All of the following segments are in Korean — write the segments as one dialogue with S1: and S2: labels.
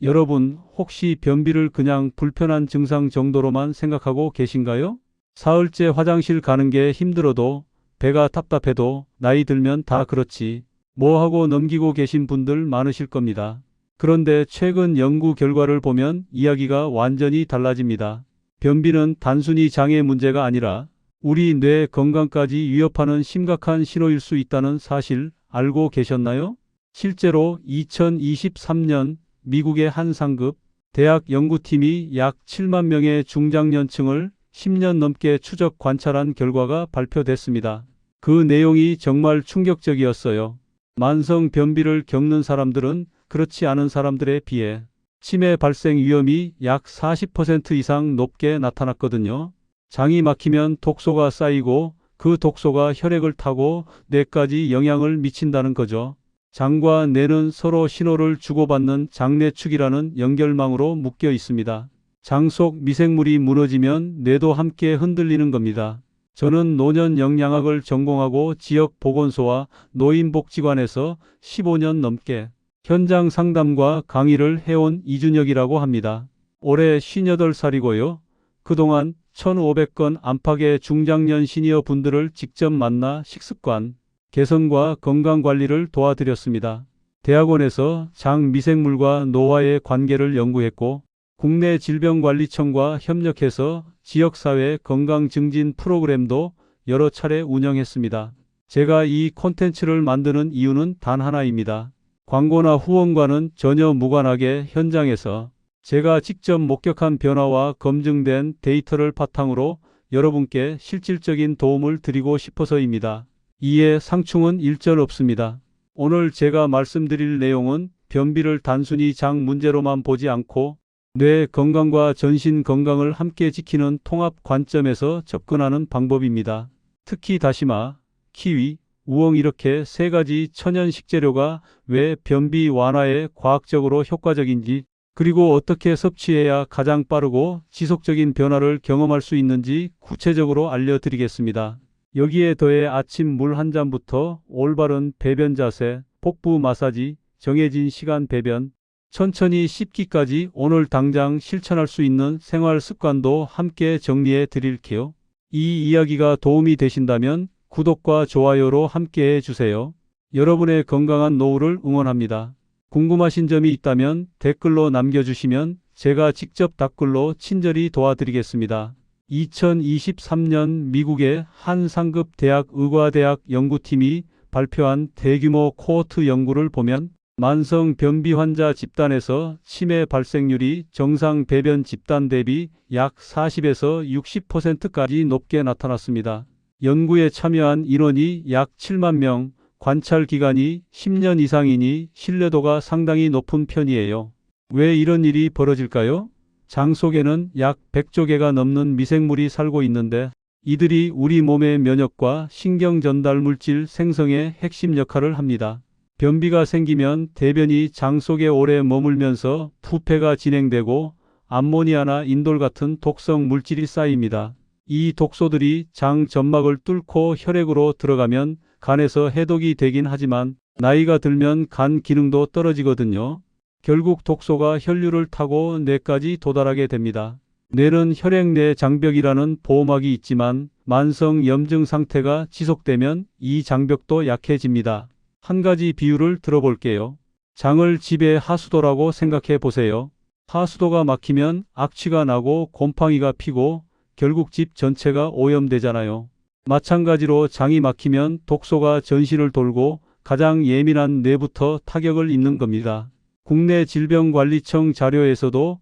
S1: 여러분, 혹시 변비를 그냥 불편한 증상 정도로만 생각하고 계신가요? 사흘째 화장실 가는 게 힘들어도, 배가 답답해도, 나이 들면 다 그렇지 뭐 하고 넘기고 계신 분들 많으실 겁니다. 그런데 최근 연구 결과를 보면 이야기가 완전히 달라집니다. 변비는 단순히 장의 문제가 아니라 우리 뇌 건강까지 위협하는 심각한 신호일 수 있다는 사실 알고 계셨나요? 실제로 2023년 미국의 한 상급 대학 연구팀이 약 7만 명의 중장년층을 10년 넘게 추적 관찰한 결과가 발표됐습니다. 그 내용이 정말 충격적이었어요. 만성 변비를 겪는 사람들은 그렇지 않은 사람들에 비해 치매 발생 위험이 약 40% 이상 높게 나타났거든요. 장이 막히면 독소가 쌓이고 그 독소가 혈액을 타고 뇌까지 영향을 미친다는 거죠. 장과 뇌는 서로 신호를 주고받는 장내축이라는 연결망으로 묶여 있습니다. 장 속 미생물이 무너지면 뇌도 함께 흔들리는 겁니다. 저는 노년 영양학을 전공하고 지역 보건소와 노인복지관에서 15년 넘게 현장 상담과 강의를 해온 이준혁이라고 합니다. 올해 58살이고요. 그동안 1,500건 안팎의 중장년 시니어 분들을 직접 만나 식습관 개선과 건강관리를 도와드렸습니다. 대학원에서 장 미생물과 노화의 관계를 연구했고 국내 질병관리청과 협력해서 지역사회 건강증진 프로그램도 여러 차례 운영했습니다. 제가 이 콘텐츠를 만드는 이유는 단 하나입니다. 광고나 후원과는 전혀 무관하게 현장에서 제가 직접 목격한 변화와 검증된 데이터를 바탕으로 여러분께 실질적인 도움을 드리고 싶어서입니다. 이에 상충은 일절 없습니다. 오늘 제가 말씀드릴 내용은 변비를 단순히 장 문제로만 보지 않고 뇌 건강과 전신 건강을 함께 지키는 통합 관점에서 접근하는 방법입니다. 특히 다시마, 키위, 우엉 이렇게 세 가지 천연 식재료가 왜 변비 완화에 과학적으로 효과적인지, 그리고 어떻게 섭취해야 가장 빠르고 지속적인 변화를 경험할 수 있는지 구체적으로 알려드리겠습니다. 여기에 더해 아침 물 한 잔부터 올바른 배변 자세, 복부 마사지, 정해진 시간 배변, 천천히 씹기까지 오늘 당장 실천할 수 있는 생활 습관도 함께 정리해 드릴게요. 이 이야기가 도움이 되신다면 구독과 좋아요로 함께 해주세요. 여러분의 건강한 노후를 응원합니다. 궁금하신 점이 있다면 댓글로 남겨주시면 제가 직접 답글로 친절히 도와드리겠습니다. 2023년 미국의 한 상급 대학 의과대학 연구팀이 발표한 대규모 코호트 연구를 보면 만성 변비 환자 집단에서 치매 발생률이 정상 배변 집단 대비 약 40에서 60%까지 높게 나타났습니다. 연구에 참여한 인원이 약 7만 명, 관찰 기간이 10년 이상이니 신뢰도가 상당히 높은 편이에요. 왜 이런 일이 벌어질까요? 장 속에는 약 100조 개가 넘는 미생물이 살고 있는데 이들이 우리 몸의 면역과 신경 전달 물질 생성의 핵심 역할을 합니다. 변비가 생기면 대변이 장 속에 오래 머물면서 부패가 진행되고 암모니아나 인돌 같은 독성 물질이 쌓입니다. 이 독소들이 장 점막을 뚫고 혈액으로 들어가면 간에서 해독이 되긴 하지만 나이가 들면 간 기능도 떨어지거든요. 결국 독소가 혈류를 타고 뇌까지 도달하게 됩니다. 뇌는 혈액 내 장벽이라는 보호막이 있지만 만성 염증 상태가 지속되면 이 장벽도 약해집니다. 한 가지 비유를 들어볼게요. 장을 집의 하수도라고 생각해 보세요. 하수도가 막히면 악취가 나고 곰팡이가 피고 결국 집 전체가 오염되잖아요. 마찬가지로 장이 막히면 독소가 전신을 돌고 가장 예민한 뇌부터 타격을 입는 겁니다. 국내 질병관리청 자료에서도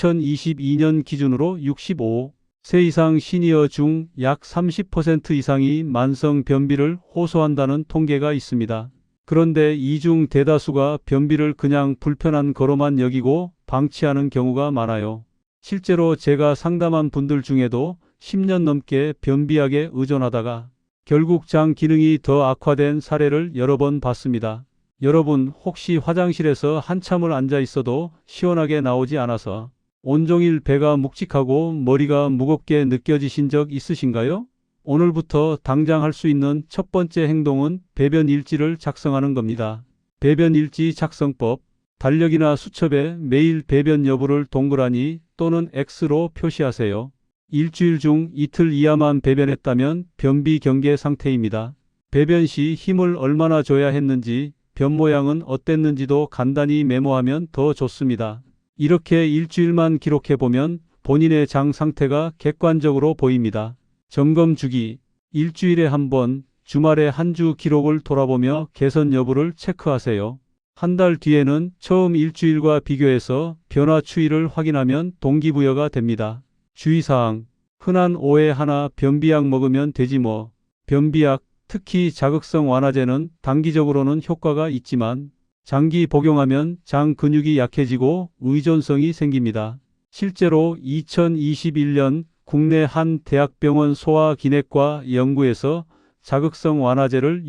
S1: 2022년 기준으로 65세 이상 시니어 중 약 30% 이상이 만성 변비를 호소한다는 통계가 있습니다. 그런데 이 중 대다수가 변비를 그냥 불편한 거로만 여기고 방치하는 경우가 많아요. 실제로 제가 상담한 분들 중에도 10년 넘게 변비약에 의존하다가 결국 장 기능이 더 악화된 사례를 여러 번 봤습니다. 여러분, 혹시 화장실에서 한참을 앉아 있어도 시원하게 나오지 않아서 온종일 배가 묵직하고 머리가 무겁게 느껴지신 적 있으신가요? 오늘부터 당장 할 수 있는 첫 번째 행동은 배변 일지를 작성하는 겁니다. 배변 일지 작성법. 달력이나 수첩에 매일 배변 여부를 동그라미 또는 X로 표시하세요. 일주일 중 이틀 이하만 배변했다면 변비 경계 상태입니다. 배변 시 힘을 얼마나 줘야 했는지, 변 모양은 어땠는지도 간단히 메모하면 더 좋습니다. 이렇게 일주일만 기록해보면 본인의 장 상태가 객관적으로 보입니다. 점검 주기. 일주일에 한 번, 주말에 한 주 기록을 돌아보며 개선 여부를 체크하세요. 한 달 뒤에는 처음 일주일과 비교해서 변화 추이를 확인하면 동기부여가 됩니다. 주의사항. 흔한 오해 하나, 변비약 먹으면 되지 뭐. 변비약, 특히 자극성 완화제는 단기적으로는 효과가 있지만 장기 복용하면 장 근육이 약해지고 의존성이 생깁니다. 실제로 2021년 국내 한 대학병원 소아기내과 연구에서 자극성 완화제를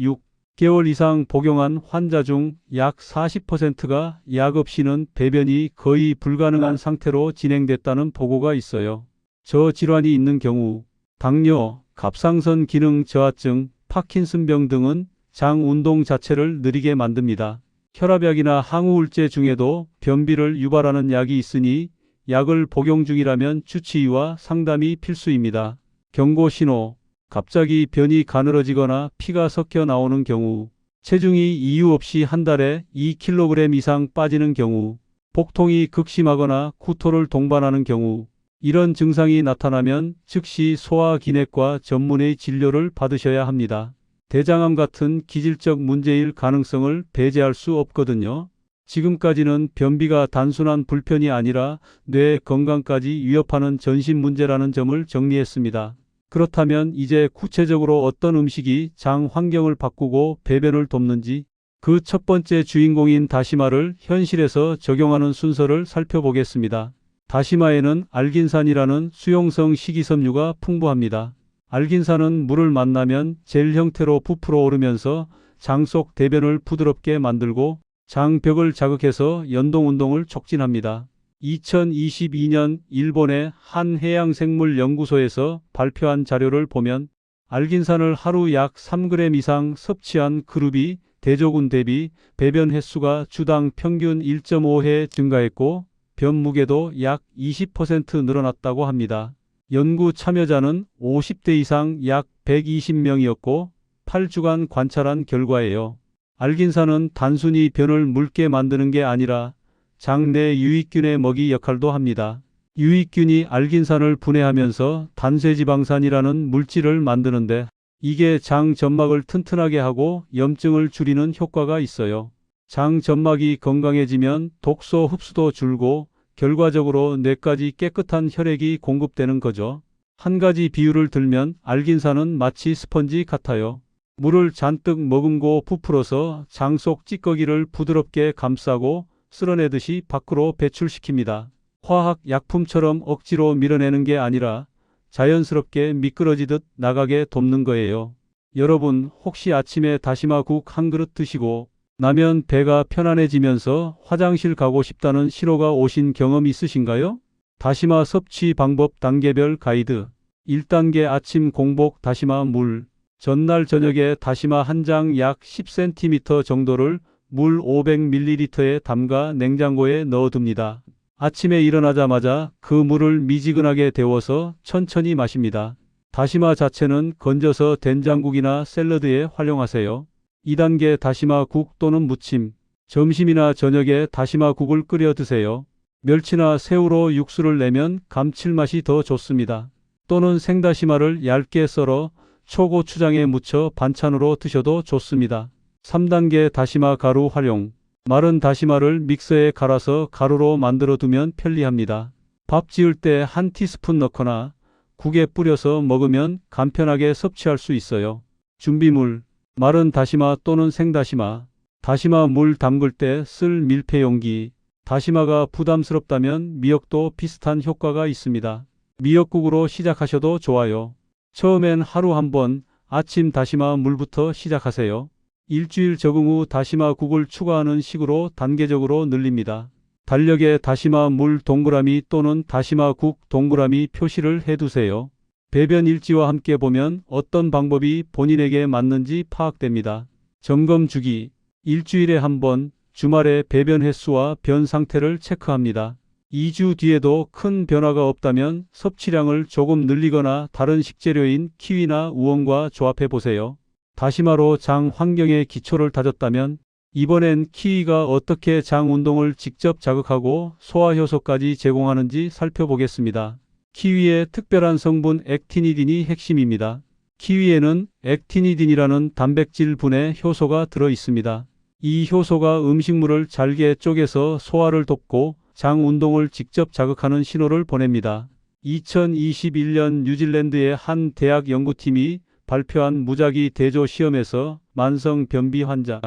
S1: 6개월 이상 복용한 환자 중 약 40%가 약 없이는 배변이 거의 불가능한 상태로 진행됐다는 보고가 있어요. 저질환이 있는 경우 당뇨, 갑상선 기능 저하증, 파킨슨병 등은 장 운동 자체를 느리게 만듭니다. 혈압약이나 항우울제 중에도 변비를 유발하는 약이 있으니 약을 복용 중이라면 주치의와 상담이 필수입니다. 경고 신호. 갑자기 변이 가늘어지거나 피가 섞여 나오는 경우, 체중이 이유 없이 한 달에 2kg 이상 빠지는 경우, 복통이 극심하거나 구토를 동반하는 경우, 이런 증상이 나타나면 즉시 소아기내과 전문의 진료를 받으셔야 합니다. 대장암 같은 기질적 문제일 가능성을 배제할 수 없거든요. 지금까지는 변비가 단순한 불편이 아니라 뇌 건강까지 위협하는 전신 문제라는 점을 정리했습니다. 그렇다면 이제 구체적으로 어떤 음식이 장 환경을 바꾸고 배변을 돕는지, 그 첫 번째 주인공인 다시마를 현실에서 적용하는 순서를 살펴보겠습니다. 다시마에는 알긴산이라는 수용성 식이섬유가 풍부합니다. 알긴산은 물을 만나면 젤 형태로 부풀어 오르면서 장 속 대변을 부드럽게 만들고 장벽을 자극해서 연동운동을 촉진합니다. 2022년 일본의 한 해양생물연구소에서 발표한 자료를 보면 알긴산을 하루 약 3g 이상 섭취한 그룹이 대조군 대비 배변 횟수가 주당 평균 1.5회 증가했고 변 무게도 약 20% 늘어났다고 합니다. 연구 참여자는 50대 이상 약 120명이었고 8주간 관찰한 결과예요. 알긴산은 단순히 변을 묽게 만드는 게 아니라 장내 유익균의 먹이 역할도 합니다. 유익균이 알긴산을 분해하면서 단쇄지방산이라는 물질을 만드는데 이게 장 점막을 튼튼하게 하고 염증을 줄이는 효과가 있어요. 장 점막이 건강해지면 독소 흡수도 줄고 결과적으로 뇌까지 깨끗한 혈액이 공급되는 거죠. 한 가지 비유를 들면 알긴산은 마치 스펀지 같아요. 물을 잔뜩 머금고 부풀어서 장 속 찌꺼기를 부드럽게 감싸고 쓸어내듯이 밖으로 배출시킵니다. 화학 약품처럼 억지로 밀어내는 게 아니라 자연스럽게 미끄러지듯 나가게 돕는 거예요. 여러분, 혹시 아침에 다시마국 한 그릇 드시고 나면 배가 편안해지면서 화장실 가고 싶다는 신호가 오신 경험 있으신가요? 다시마 섭취 방법 단계별 가이드. 1단계 아침 공복 다시마 물. 전날 저녁에 다시마 한 장 약 10cm 정도를 물 500ml에 담가 냉장고에 넣어둡니다. 아침에 일어나자마자 그 물을 미지근하게 데워서 천천히 마십니다. 다시마 자체는 건져서 된장국이나 샐러드에 활용하세요. 2단계 다시마 국 또는 무침. 점심이나 저녁에 다시마 국을 끓여 드세요. 멸치나 새우로 육수를 내면 감칠맛이 더 좋습니다. 또는 생다시마를 얇게 썰어 초고추장에 묻혀 반찬으로 드셔도 좋습니다. 3단계 다시마 가루 활용. 마른 다시마를 믹서에 갈아서 가루로 만들어 두면 편리합니다. 밥 지을 때 한 티스푼 넣거나 국에 뿌려서 먹으면 간편하게 섭취할 수 있어요. 준비물. 마른 다시마 또는 생다시마. 다시마 물 담글 때 쓸 밀폐용기. 다시마가 부담스럽다면 미역도 비슷한 효과가 있습니다. 미역국으로 시작하셔도 좋아요. 처음엔 하루 한 번 아침 다시마 물부터 시작하세요. 일주일 적응 후 다시마 국을 추가하는 식으로 단계적으로 늘립니다. 달력에 다시마 물 동그라미 또는 다시마 국 동그라미 표시를 해두세요. 배변 일지와 함께 보면 어떤 방법이 본인에게 맞는지 파악됩니다. 점검 주기. 일주일에 한 번, 주말에 배변 횟수와 변 상태를 체크합니다. 2주 뒤에도 큰 변화가 없다면 섭취량을 조금 늘리거나 다른 식재료인 키위나 우엉과 조합해 보세요. 다시마로 장 환경의 기초를 다졌다면 이번엔 키위가 어떻게 장 운동을 직접 자극하고 소화 효소까지 제공하는지 살펴보겠습니다. 키위의 특별한 성분 액티니딘이 핵심입니다. 키위에는 액티니딘이라는 단백질 분해 효소가 들어 있습니다. 이 효소가 음식물을 잘게 쪼개서 소화를 돕고 장 운동을 직접 자극하는 신호를 보냅니다. 2021년 뉴질랜드의 한 대학 연구팀이 발표한 무작위 대조 시험에서 만성 변비 환자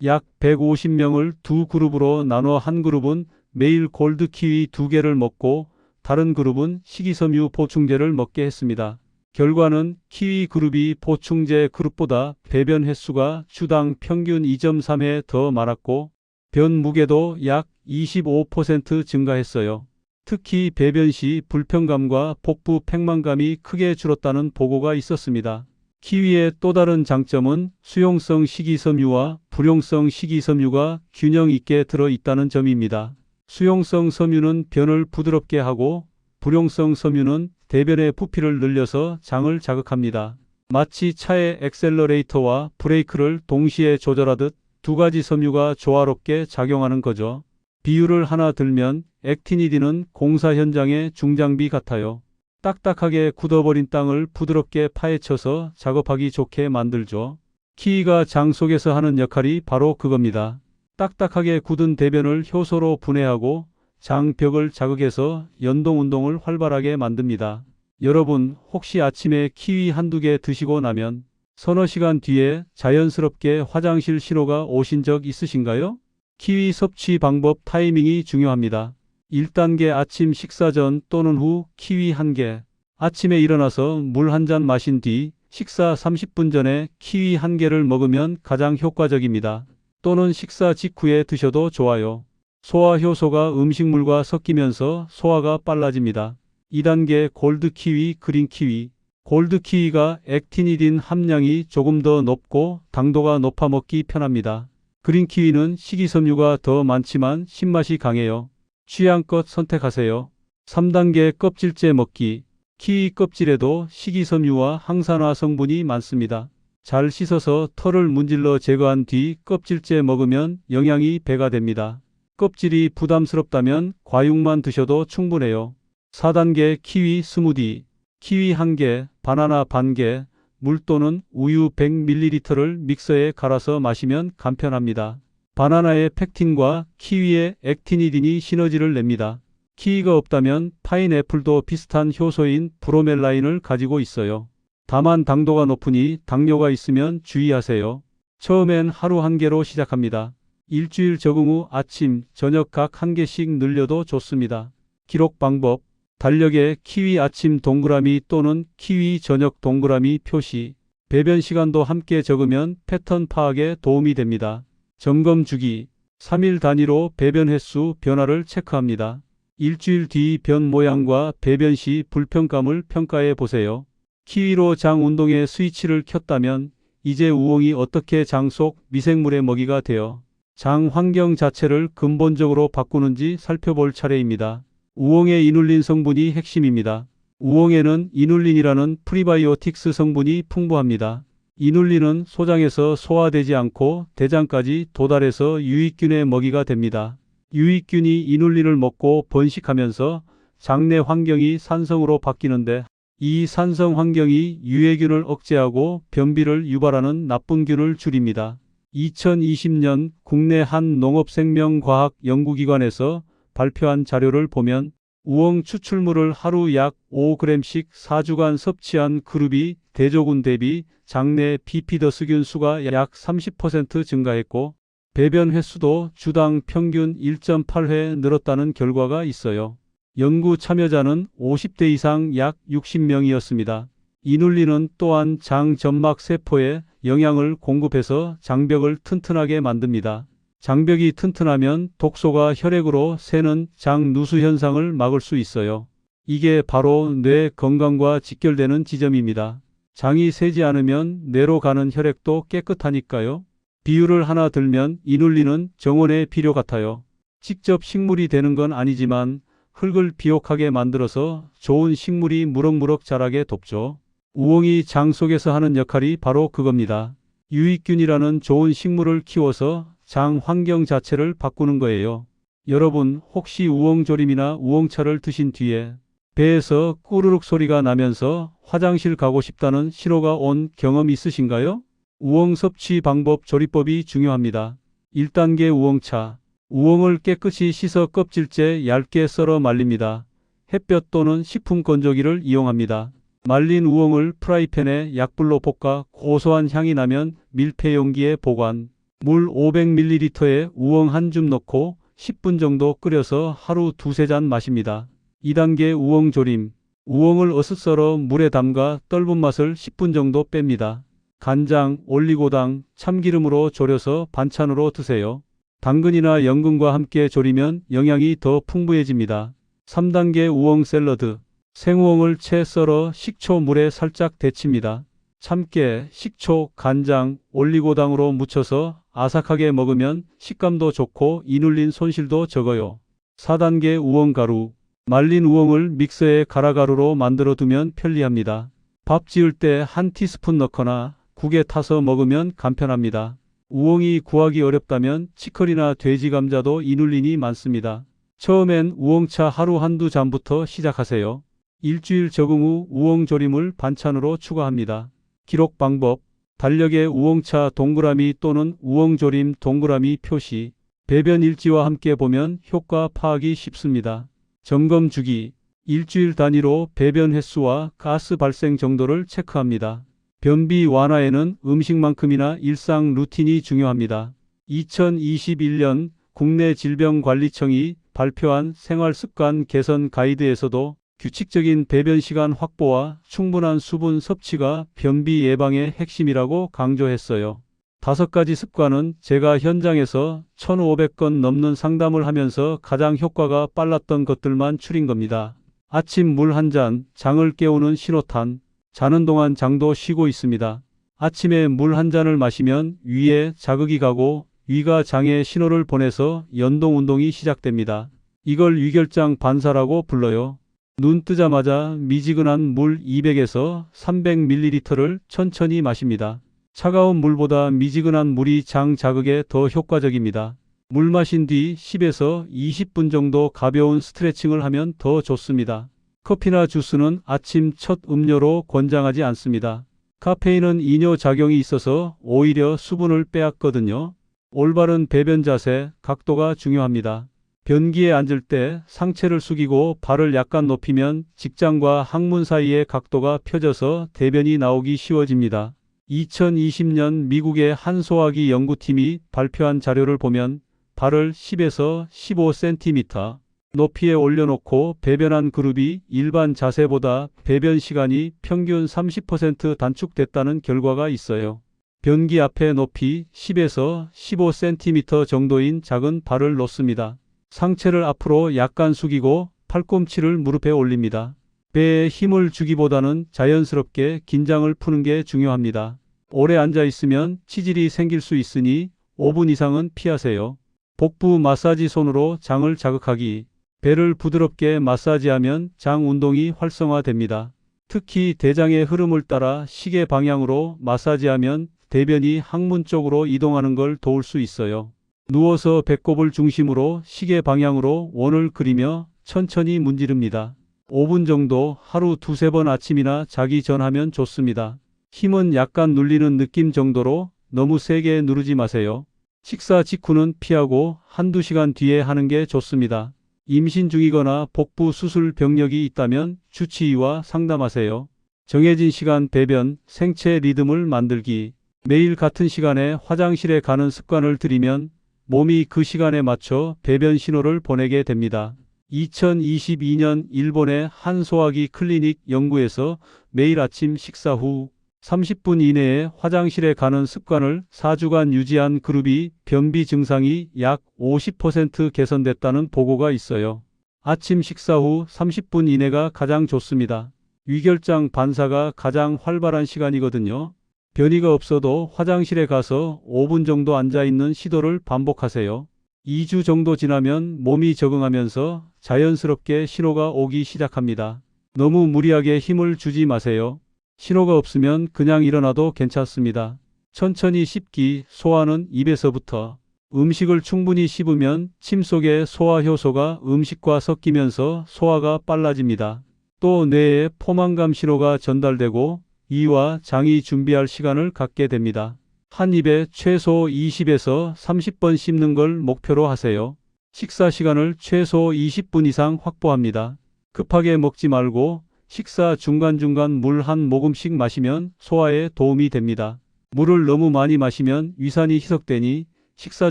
S1: 약 150명을 두 그룹으로 나눠 한 그룹은 매일 골드 키위 2개를 먹고 다른 그룹은 식이섬유 보충제를 먹게 했습니다. 결과는 키위 그룹이 보충제 그룹보다 배변 횟수가 주당 평균 2.3회 더 많았고 변 무게도 약 25% 증가했어요. 특히 배변 시 불편감과 복부 팽만감이 크게 줄었다는 보고가 있었습니다. 키위의 또 다른 장점은 수용성 식이섬유와 불용성 식이섬유가 균형 있게 들어 있다는 점입니다. 수용성 섬유는 변을 부드럽게 하고 불용성 섬유는 대변의 부피를 늘려서 장을 자극합니다. 마치 차의 엑셀러레이터와 브레이크를 동시에 조절하듯 두 가지 섬유가 조화롭게 작용하는 거죠. 비유를 하나 들면 액티니딘은 공사 현장의 중장비 같아요. 딱딱하게 굳어버린 땅을 부드럽게 파헤쳐서 작업하기 좋게 만들죠. 키위가 장 속에서 하는 역할이 바로 그겁니다. 딱딱하게 굳은 대변을 효소로 분해하고 장벽을 자극해서 연동 운동을 활발하게 만듭니다. 여러분, 혹시 아침에 키위 한두 개 드시고 나면 서너 시간 뒤에 자연스럽게 화장실 신호가 오신 적 있으신가요? 키위 섭취 방법 타이밍이 중요합니다. 1단계 아침 식사 전 또는 후 키위 1개. 아침에 일어나서 물 한 잔 마신 뒤 식사 30분 전에 키위 1개를 먹으면 가장 효과적입니다. 또는 식사 직후에 드셔도 좋아요. 소화 효소가 음식물과 섞이면서 소화가 빨라집니다. 2단계 골드 키위, 그린 키위. 골드 키위가 액티니딘 함량이 조금 더 높고 당도가 높아 먹기 편합니다. 그린 키위는 식이섬유가 더 많지만 신맛이 강해요. 취향껏 선택하세요. 3단계 껍질째 먹기. 키위 껍질에도 식이섬유와 항산화 성분이 많습니다. 잘 씻어서 털을 문질러 제거한 뒤 껍질째 먹으면 영양이 배가 됩니다. 껍질이 부담스럽다면 과육만 드셔도 충분해요. 4단계 키위 스무디. 키위 1개, 바나나 반개, 물 또는 우유 100ml를 믹서에 갈아서 마시면 간편합니다. 바나나의 펙틴과 키위의 액티니딘이 시너지를 냅니다. 키위가 없다면 파인애플도 비슷한 효소인 브로멜라인을 가지고 있어요. 다만 당도가 높으니 당뇨가 있으면 주의하세요. 처음엔 하루 1개로 시작합니다. 일주일 적응 후 아침, 저녁 각 1개씩 늘려도 좋습니다. 기록 방법. 달력에 키위 아침 동그라미 또는 키위 저녁 동그라미 표시. 배변 시간도 함께 적으면 패턴 파악에 도움이 됩니다. 점검 주기. 3일 단위로 배변 횟수 변화를 체크합니다. 일주일 뒤 변 모양과 배변 시 불편감을 평가해 보세요. 키위로 장 운동의 스위치를 켰다면 이제 우엉이 어떻게 장 속 미생물의 먹이가 되어 장 환경 자체를 근본적으로 바꾸는지 살펴볼 차례입니다. 우엉의 이눌린 성분이 핵심입니다. 우엉에는 이눌린이라는 프리바이오틱스 성분이 풍부합니다. 이눌린은 소장에서 소화되지 않고 대장까지 도달해서 유익균의 먹이가 됩니다. 유익균이 이눌린을 먹고 번식하면서 장내 환경이 산성으로 바뀌는데 이 산성 환경이 유해균을 억제하고 변비를 유발하는 나쁜 균을 줄입니다. 2020년 국내 한 농업생명과학 연구기관에서 발표한 자료를 보면 우엉 추출물을 하루 약 5g씩 4주간 섭취한 그룹이 대조군 대비 장내 비피더스균 수가 약 30% 증가했고 배변 횟수도 주당 평균 1.8회 늘었다는 결과가 있어요. 연구 참여자는 50대 이상 약 60명이었습니다. 이눌린은 또한 장 점막 세포에 영양을 공급해서 장벽을 튼튼하게 만듭니다. 장벽이 튼튼하면 독소가 혈액으로 새는 장 누수 현상을 막을 수 있어요. 이게 바로 뇌 건강과 직결되는 지점입니다. 장이 새지 않으면 뇌로 가는 혈액도 깨끗하니까요. 비유를 하나 들면 이눌리는 정원의 비료 같아요. 직접 식물이 되는 건 아니지만 흙을 비옥하게 만들어서 좋은 식물이 무럭무럭 자라게 돕죠. 우엉이 장 속에서 하는 역할이 바로 그겁니다. 유익균이라는 좋은 식물을 키워서 장 환경 자체를 바꾸는 거예요. 여러분 혹시 우엉조림이나 우엉차를 드신 뒤에 배에서 꾸르륵 소리가 나면서 화장실 가고 싶다는 신호가 온 경험 있으신가요? 우엉 섭취 방법 조리법이 중요합니다. 1단계 우엉차. 우엉을 깨끗이 씻어 껍질째 얇게 썰어 말립니다. 햇볕 또는 식품 건조기를 이용합니다. 말린 우엉을 프라이팬에 약불로 볶아 고소한 향이 나면 밀폐 용기에 보관. 물 500ml에 우엉 한 줌 넣고 10분 정도 끓여서 하루 두세 잔 마십니다. 2단계 우엉 조림. 우엉을 어슷 썰어 물에 담가 떫은 맛을 10분 정도 뺍니다. 간장, 올리고당, 참기름으로 졸여서 반찬으로 드세요. 당근이나 연근과 함께 졸이면 영양이 더 풍부해집니다. 3단계 우엉 샐러드. 생우엉을 채 썰어 식초 물에 살짝 데칩니다. 참깨, 식초, 간장, 올리고당으로 무쳐서 아삭하게 먹으면 식감도 좋고 이눌린 손실도 적어요. 4단계 우엉가루. 말린 우엉을 믹서에 갈아 가루로 만들어 두면 편리합니다. 밥 지을 때 한 티스푼 넣거나 국에 타서 먹으면 간편합니다. 우엉이 구하기 어렵다면 치커리나 돼지 감자도 이눌린이 많습니다. 처음엔 우엉차 하루 한두 잔부터 시작하세요. 일주일 적응 후 우엉조림을 반찬으로 추가합니다. 기록 방법. 달력에 우엉차 동그라미 또는 우엉조림 동그라미 표시. 배변 일지와 함께 보면 효과 파악이 쉽습니다. 점검 주기. 일주일 단위로 배변 횟수와 가스 발생 정도를 체크합니다. 변비 완화에는 음식만큼이나 일상 루틴이 중요합니다. 2021년 국내 질병관리청이 발표한 생활습관 개선 가이드에서도 규칙적인 배변 시간 확보와 충분한 수분 섭취가 변비 예방의 핵심이라고 강조했어요. 5가지 습관은 제가 현장에서 1,500건 넘는 상담을 하면서 가장 효과가 빨랐던 것들만 추린 겁니다. 아침 물 한 잔, 장을 깨우는 신호탄. 자는 동안 장도 쉬고 있습니다. 아침에 물 한 잔을 마시면 위에 자극이 가고 위가 장에 신호를 보내서 연동 운동이 시작됩니다. 이걸 위결장 반사라고 불러요. 눈 뜨자마자 미지근한 물 200에서 300ml를 천천히 마십니다. 차가운 물보다 미지근한 물이 장 자극에 더 효과적입니다. 물 마신 뒤 10에서 20분 정도 가벼운 스트레칭을 하면 더 좋습니다. 커피나 주스는 아침 첫 음료로 권장하지 않습니다. 카페인은 이뇨 작용이 있어서 오히려 수분을 빼앗거든요. 올바른 배변 자세, 각도가 중요합니다. 변기에 앉을 때 상체를 숙이고 발을 약간 높이면 직장과 항문 사이의 각도가 펴져서 대변이 나오기 쉬워집니다. 2020년 미국의 한 소화기 연구팀이 발표한 자료를 보면 발을 10에서 15cm 높이에 올려놓고 배변한 그룹이 일반 자세보다 배변 시간이 평균 30% 단축됐다는 결과가 있어요. 변기 앞에 높이 10에서 15cm 정도인 작은 발을 놓습니다. 상체를 앞으로 약간 숙이고 팔꿈치를 무릎에 올립니다. 배에 힘을 주기보다는 자연스럽게 긴장을 푸는 게 중요합니다. 오래 앉아 있으면 치질이 생길 수 있으니 5분 이상은 피하세요. 복부 마사지 손으로 장을 자극하기. 배를 부드럽게 마사지하면 장 운동이 활성화됩니다. 특히 대장의 흐름을 따라 시계 방향으로 마사지하면 대변이 항문 쪽으로 이동하는 걸 도울 수 있어요. 누워서 배꼽을 중심으로 시계 방향으로 원을 그리며 천천히 문지릅니다. 5분 정도 하루 두세 번 아침이나 자기 전 하면 좋습니다. 힘은 약간 눌리는 느낌 정도로 너무 세게 누르지 마세요. 식사 직후는 피하고 한두 시간 뒤에 하는 게 좋습니다. 임신 중이거나 복부 수술 병력이 있다면 주치의와 상담하세요. 정해진 시간 배변, 생체 리듬을 만들기. 매일 같은 시간에 화장실에 가는 습관을 들이면 몸이 그 시간에 맞춰 배변 신호를 보내게 됩니다. 2022년 일본의 한 소화기 클리닉 연구에서 매일 아침 식사 후 30분 이내에 화장실에 가는 습관을 4주간 유지한 그룹이 변비 증상이 약 50% 개선됐다는 보고가 있어요. 아침 식사 후 30분 이내가 가장 좋습니다. 위결장 반사가 가장 활발한 시간이거든요. 변이가 없어도 화장실에 가서 5분 정도 앉아 있는 시도를 반복하세요. 2주 정도 지나면 몸이 적응하면서 자연스럽게 신호가 오기 시작합니다. 너무 무리하게 힘을 주지 마세요. 신호가 없으면 그냥 일어나도 괜찮습니다. 천천히 씹기, 소화는 입에서부터. 음식을 충분히 씹으면 침 속의 소화 효소가 음식과 섞이면서 소화가 빨라집니다. 또 뇌에 포만감 신호가 전달되고 이와 장이 준비할 시간을 갖게 됩니다. 한 입에 최소 20에서 30번 씹는 걸 목표로 하세요. 식사 시간을 최소 20분 이상 확보합니다. 급하게 먹지 말고 식사 중간중간 물 한 모금씩 마시면 소화에 도움이 됩니다. 물을 너무 많이 마시면 위산이 희석되니 식사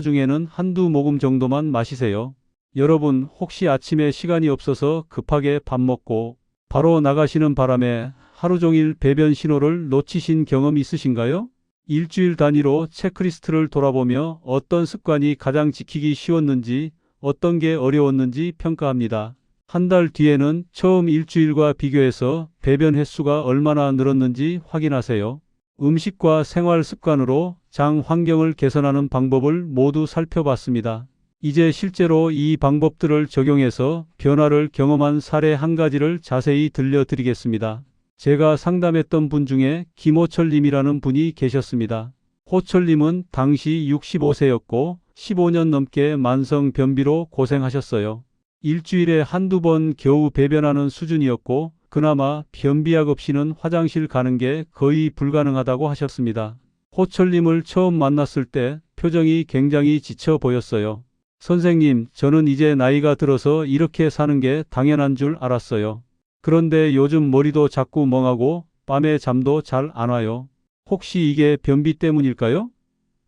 S1: 중에는 한두 모금 정도만 마시세요. 여러분, 혹시 아침에 시간이 없어서 급하게 밥 먹고 바로 나가시는 바람에 하루 종일 배변 신호를 놓치신 경험 있으신가요? 일주일 단위로 체크리스트를 돌아보며 어떤 습관이 가장 지키기 쉬웠는지, 어떤 게 어려웠는지 평가합니다. 한 달 뒤에는 처음 일주일과 비교해서 배변 횟수가 얼마나 늘었는지 확인하세요. 음식과 생활 습관으로 장 환경을 개선하는 방법을 모두 살펴봤습니다. 이제 실제로 이 방법들을 적용해서 변화를 경험한 사례 한 가지를 자세히 들려드리겠습니다. 제가 상담했던 분 중에 김호철님이라는 분이 계셨습니다. 호철님은 당시 65세였고 15년 넘게 만성 변비로 고생하셨어요. 일주일에 한두 번 겨우 배변하는 수준이었고 그나마 변비약 없이는 화장실 가는 게 거의 불가능하다고 하셨습니다. 호철님을 처음 만났을 때 표정이 굉장히 지쳐 보였어요. 선생님, 저는 이제 나이가 들어서 이렇게 사는 게 당연한 줄 알았어요. 그런데 요즘 머리도 자꾸 멍하고 밤에 잠도 잘 안 와요. 혹시 이게 변비 때문일까요?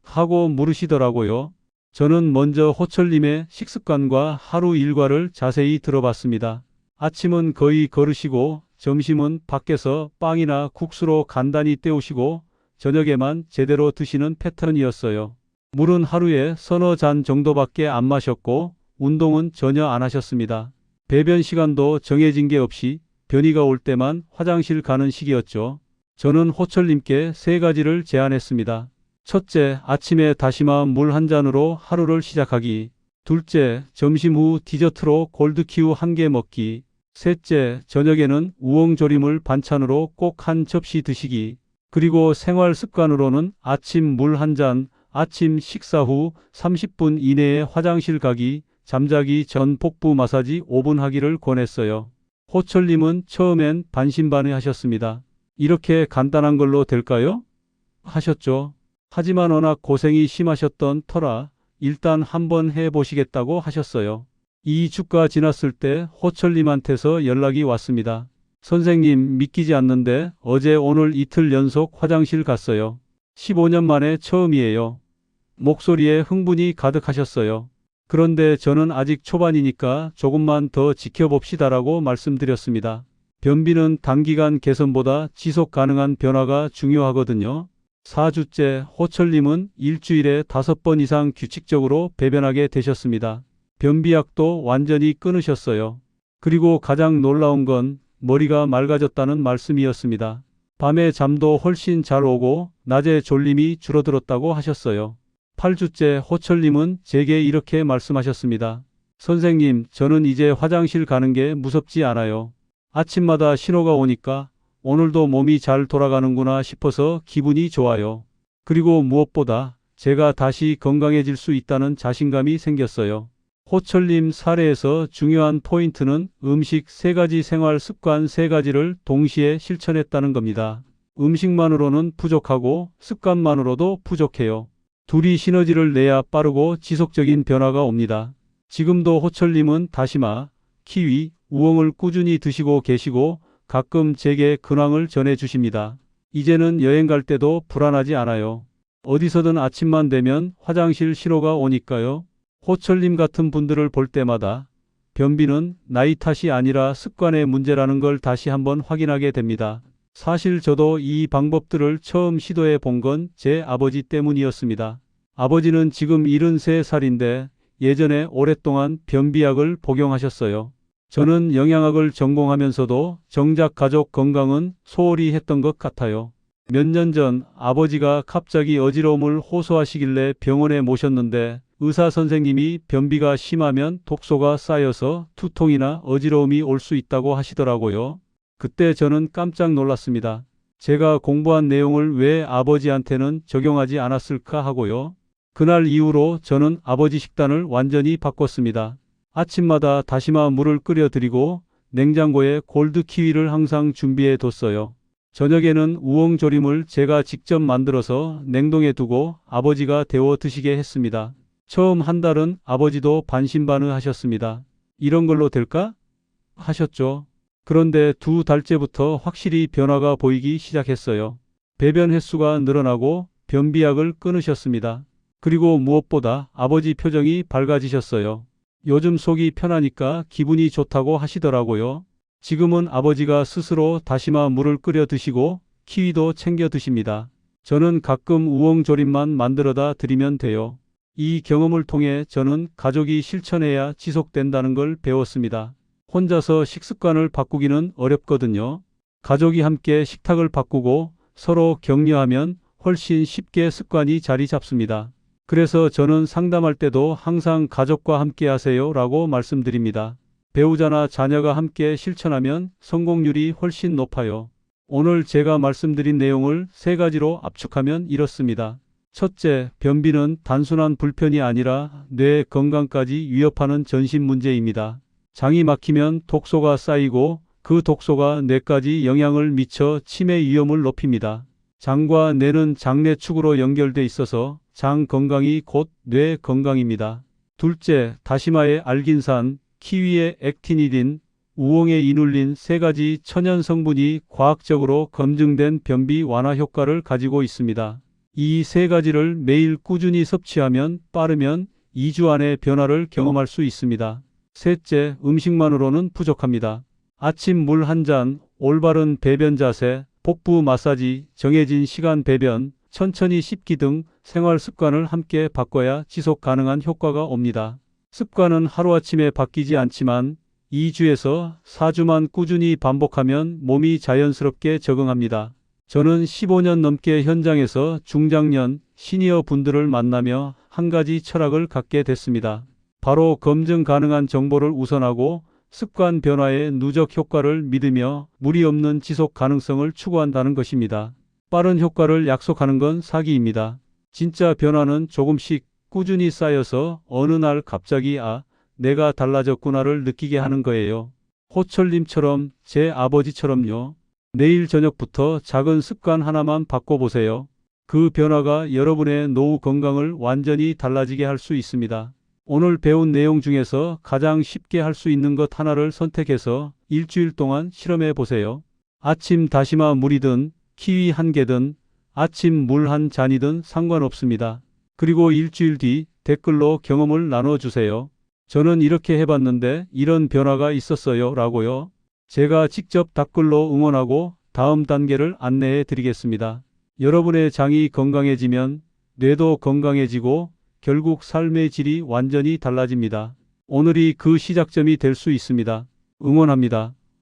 S1: 하고 물으시더라고요. 저는 먼저 호철님의 식습관과 하루 일과를 자세히 들어봤습니다. 아침은 거의 걸으시고 점심은 밖에서 빵이나 국수로 간단히 때우시고 저녁에만 제대로 드시는 패턴이었어요. 물은 하루에 서너 잔 정도밖에 안 마셨고 운동은 전혀 안 하셨습니다. 배변 시간도 정해진 게 없이 변이가 올 때만 화장실 가는 시기였죠. 저는 호철님께 세 가지를 제안했습니다. 첫째, 아침에 다시마 물 한 잔으로 하루를 시작하기. 둘째, 점심 후 디저트로 골드키우 한 개 먹기. 셋째, 저녁에는 우엉조림을 반찬으로 꼭 한 접시 드시기. 그리고 생활 습관으로는 아침 물 한 잔, 아침 식사 후 30분 이내에 화장실 가기, 잠자기 전 복부 마사지 5분 하기를 권했어요. 호철님은 처음엔 반신반의하셨습니다. 이렇게 간단한 걸로 될까요? 하셨죠. 하지만 워낙 고생이 심하셨던 터라 일단 한번 해보시겠다고 하셨어요. 2주가 지났을 때 호철님한테서 연락이 왔습니다. 선생님, 믿기지 않는데 어제 오늘 이틀 연속 화장실 갔어요. 15년 만에 처음이에요. 목소리에 흥분이 가득하셨어요. 그런데 저는 아직 초반이니까 조금만 더 지켜봅시다라고 말씀드렸습니다. 변비는 단기간 개선보다 지속 가능한 변화가 중요하거든요. 4주째 호철님은 일주일에 5번 이상 규칙적으로 배변하게 되셨습니다. 변비약도 완전히 끊으셨어요. 그리고 가장 놀라운 건 머리가 맑아졌다는 말씀이었습니다. 밤에 잠도 훨씬 잘 오고 낮에 졸림이 줄어들었다고 하셨어요. 8주째 호철님은 제게 이렇게 말씀하셨습니다. 선생님, 저는 이제 화장실 가는 게 무섭지 않아요. 아침마다 신호가 오니까 오늘도 몸이 잘 돌아가는구나 싶어서 기분이 좋아요. 그리고 무엇보다 제가 다시 건강해질 수 있다는 자신감이 생겼어요. 호철님 사례에서 중요한 포인트는 음식 3가지 생활 습관 3가지를 동시에 실천했다는 겁니다. 음식만으로는 부족하고 습관만으로도 부족해요. 둘이 시너지를 내야 빠르고 지속적인 변화가 옵니다. 지금도 호철님은 다시마, 키위, 우엉을 꾸준히 드시고 계시고 가끔 제게 근황을 전해주십니다. 이제는 여행 갈 때도 불안하지 않아요. 어디서든 아침만 되면 화장실 신호가 오니까요. 호철님 같은 분들을 볼 때마다 변비는 나이 탓이 아니라 습관의 문제라는 걸 다시 한번 확인하게 됩니다. 사실 저도 이 방법들을 처음 시도해 본 건 제 아버지 때문이었습니다. 아버지는 지금 73살인데 예전에 오랫동안 변비약을 복용하셨어요. 저는 영양학을 전공하면서도 정작 가족 건강은 소홀히 했던 것 같아요. 몇 년 전 아버지가 갑자기 어지러움을 호소하시길래 병원에 모셨는데 의사 선생님이 변비가 심하면 독소가 쌓여서 두통이나 어지러움이 올 수 있다고 하시더라고요. 그때 저는 깜짝 놀랐습니다. 제가 공부한 내용을 왜 아버지한테는 적용하지 않았을까 하고요. 그날 이후로 저는 아버지 식단을 완전히 바꿨습니다. 아침마다 다시마 물을 끓여 드리고 냉장고에 골드 키위를 항상 준비해 뒀어요. 저녁에는 우엉조림을 제가 직접 만들어서 냉동해 두고 아버지가 데워 드시게 했습니다. 처음 한 달은 아버지도 반신반의하셨습니다. 이런 걸로 될까? 하셨죠. 그런데 두 달째부터 확실히 변화가 보이기 시작했어요. 배변 횟수가 늘어나고 변비약을 끊으셨습니다. 그리고 무엇보다 아버지 표정이 밝아지셨어요. 요즘 속이 편하니까 기분이 좋다고 하시더라고요. 지금은 아버지가 스스로 다시마 물을 끓여 드시고 키위도 챙겨 드십니다. 저는 가끔 우엉조림만 만들어다 드리면 돼요. 이 경험을 통해 저는 가족이 실천해야 지속된다는 걸 배웠습니다. 혼자서 식습관을 바꾸기는 어렵거든요. 가족이 함께 식탁을 바꾸고 서로 격려하면 훨씬 쉽게 습관이 자리 잡습니다. 그래서 저는 상담할 때도 항상 가족과 함께 하세요 라고 말씀드립니다. 배우자나 자녀가 함께 실천하면 성공률이 훨씬 높아요. 오늘 제가 말씀드린 내용을 세 가지로 압축하면 이렇습니다. 첫째, 변비는 단순한 불편이 아니라 뇌 건강까지 위협하는 전신 문제입니다. 장이 막히면 독소가 쌓이고 그 독소가 뇌까지 영향을 미쳐 치매 위험을 높입니다. 장과 뇌는 장내축으로 연결돼 있어서 장 건강이 곧 뇌 건강입니다. 둘째, 다시마의 알긴산, 키위의 액티니딘, 우엉의 이눌린 세 가지 천연 성분이 과학적으로 검증된 변비 완화 효과를 가지고 있습니다. 이 세 가지를 매일 꾸준히 섭취하면 빠르면 2주 안에 변화를 경험할 수 있습니다. 셋째, 음식만으로는 부족합니다. 아침 물 한 잔, 올바른 배변 자세, 복부 마사지, 정해진 시간 배변, 천천히 씹기 등 생활 습관을 함께 바꿔야 지속 가능한 효과가 옵니다. 습관은 하루아침에 바뀌지 않지만 2주에서 4주만 꾸준히 반복하면 몸이 자연스럽게 적응합니다. 저는 15년 넘게 현장에서 중장년, 시니어 분들을 만나며 한 가지 철학을 갖게 됐습니다. 바로 검증 가능한 정보를 우선하고 습관 변화의 누적 효과를 믿으며 무리 없는 지속 가능성을 추구한다는 것입니다. 빠른 효과를 약속하는 건 사기입니다. 진짜 변화는 조금씩 꾸준히 쌓여서 어느 날 갑자기 내가 달라졌구나를 느끼게 하는 거예요. 호철님처럼 제 아버지처럼요. 내일 저녁부터 작은 습관 하나만 바꿔보세요. 그 변화가 여러분의 노후 건강을 완전히 달라지게 할 수 있습니다. 오늘 배운 내용 중에서 가장 쉽게 할 수 있는 것 하나를 선택해서 일주일 동안 실험해 보세요. 아침 다시마 물이든 키위 한 개든 아침 물 한 잔이든 상관없습니다. 그리고 일주일 뒤 댓글로 경험을 나눠주세요. 저는 이렇게 해봤는데 이런 변화가 있었어요 라고요. 제가 직접 답글로 응원하고 다음 단계를 안내해 드리겠습니다. 여러분의 장이 건강해지면 뇌도 건강해지고 결국 삶의 질이 완전히 달라집니다. 오늘이 그 시작점이 될 수 있습니다. 응원합니다.